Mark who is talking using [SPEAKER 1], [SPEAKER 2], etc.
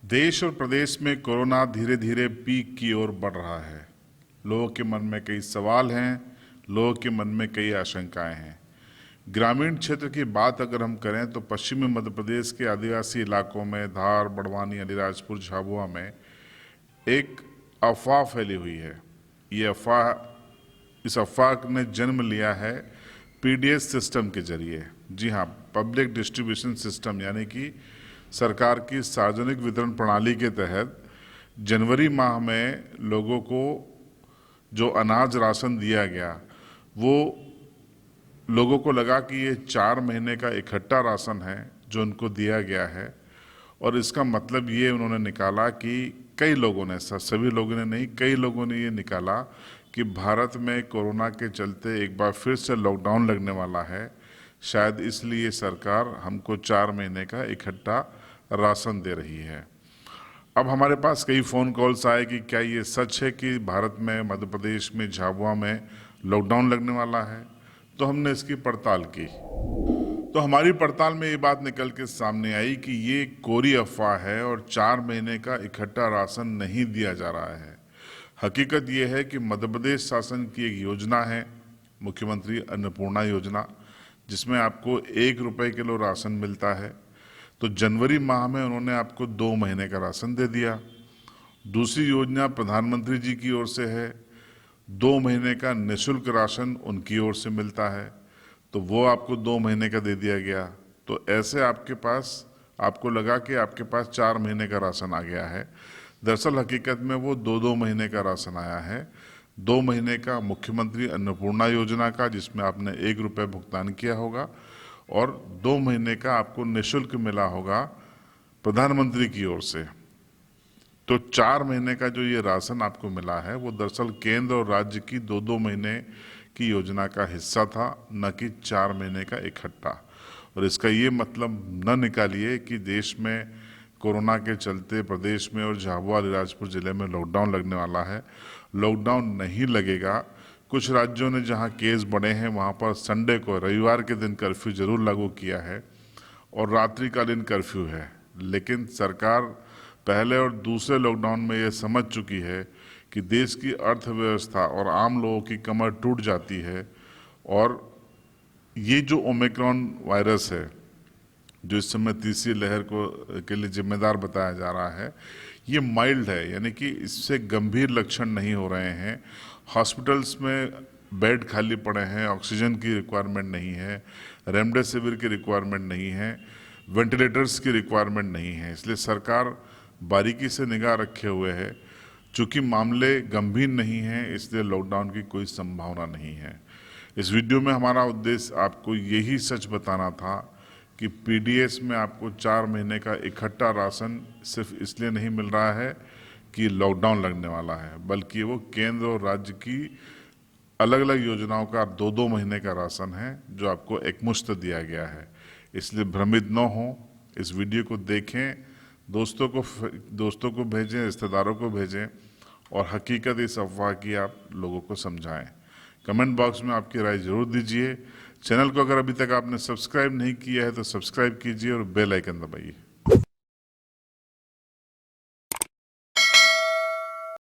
[SPEAKER 1] देश और प्रदेश में कोरोना धीरे धीरे पीक की ओर बढ़ रहा है। लोगों के मन में कई सवाल हैं, लोगों के मन में कई आशंकाएं हैं। ग्रामीण क्षेत्र की बात अगर हम करें तो पश्चिमी मध्य प्रदेश के आदिवासी इलाकों में धार, बड़वानी, अलीराजपुर, झाबुआ में एक अफवाह फैली हुई है। इस अफवाह ने जन्म लिया है पीडीएस सिस्टम के जरिए। जी हाँ, पब्लिक डिस्ट्रीब्यूशन सिस्टम, यानी कि सरकार की सार्वजनिक वितरण प्रणाली के तहत जनवरी माह में लोगों को जो अनाज राशन दिया गया, वो लोगों को लगा कि ये 4 महीने का इकट्ठा राशन है जो उनको दिया गया है। और इसका मतलब ये उन्होंने निकाला कि कई लोगों ने, सभी लोगों ने नहीं, कई लोगों ने ये निकाला कि भारत में कोरोना के चलते एक बार फिर से लॉकडाउन लगने वाला है। शायद इसलिए सरकार हमको 4 महीने का इकट्ठा राशन दे रही है। अब हमारे पास कई फ़ोन कॉल्स आए कि क्या ये सच है कि भारत में, मध्य प्रदेश में, झाबुआ में लॉकडाउन लगने वाला है। तो हमने इसकी पड़ताल की, तो हमारी पड़ताल में ये बात निकल के सामने आई कि ये कोरी अफवाह है और 4 महीने का इकट्ठा राशन नहीं दिया जा रहा है। हकीकत ये है कि मध्य प्रदेश शासन की एक योजना है, मुख्यमंत्री अन्नपूर्णा योजना, जिसमें आपको 1 रुपये किलो राशन मिलता है। तो जनवरी माह में उन्होंने आपको 2 महीने का राशन दे दिया। दूसरी योजना प्रधानमंत्री जी की ओर से है, 2 महीने का निःशुल्क राशन उनकी ओर से मिलता है, तो वो आपको 2 महीने का दे दिया गया। तो ऐसे आपको लगा कि आपके पास 4 महीने का राशन आ गया है। दरअसल हकीकत में वो 2-2 महीने का राशन आया है। 2 महीने का मुख्यमंत्री अन्नपूर्णा योजना का, जिसमें आपने 1 रुपये भुगतान किया होगा, और 2 महीने का आपको निःशुल्क मिला होगा प्रधानमंत्री की ओर से। तो 4 महीने का जो ये राशन आपको मिला है, वो दरअसल केंद्र और राज्य की 2-2 महीने की योजना का हिस्सा था, न कि 4 महीने का इकट्ठा। और इसका ये मतलब न निकालिए कि देश में कोरोना के चलते प्रदेश में और झाबुआ अलीराजपुर जिले में लॉकडाउन लगने वाला है। लॉकडाउन नहीं लगेगा। कुछ राज्यों ने जहां केस बढ़े हैं वहां पर संडे को, रविवार के दिन कर्फ्यू जरूर लागू किया है और रात्रिकालीन कर्फ्यू है। लेकिन सरकार पहले और दूसरे लॉकडाउन में ये समझ चुकी है कि देश की अर्थव्यवस्था और आम लोगों की कमर टूट जाती है। और ये जो ओमिक्रॉन वायरस है, जो इस समय तीसरी लहर के लिए जिम्मेदार बताया जा रहा है, ये माइल्ड है, यानी कि इससे गंभीर लक्षण नहीं हो रहे हैं। हॉस्पिटल्स में बेड खाली पड़े हैं, ऑक्सीजन की रिक्वायरमेंट नहीं है, रेमडेसिविर की रिक्वायरमेंट नहीं है, वेंटिलेटर्स की रिक्वायरमेंट नहीं है। इसलिए सरकार बारीकी से निगाह रखे हुए है। चूँकि मामले गंभीर नहीं हैं, इसलिए लॉकडाउन की कोई संभावना नहीं है। इस वीडियो में हमारा उद्देश्य आपको यही सच बताना था कि पीडीएस में आपको 4 महीने का इकट्ठा राशन सिर्फ इसलिए नहीं मिल रहा है कि लॉकडाउन लगने वाला है, बल्कि वो केंद्र और राज्य की अलग अलग योजनाओं का 2-2 महीने का राशन है जो आपको एकमुश्त दिया गया है। इसलिए भ्रमित न हो, इस वीडियो को देखें, दोस्तों को भेजें, रिश्तेदारों को भेजें और हकीकत इस अफवाह की आप लोगों को समझाएं। कमेंट बॉक्स में आपकी राय जरूर दीजिए। चैनल को अगर अभी तक आपने सब्सक्राइब नहीं किया है तो सब्सक्राइब कीजिए और बेल आइकन दबाइए।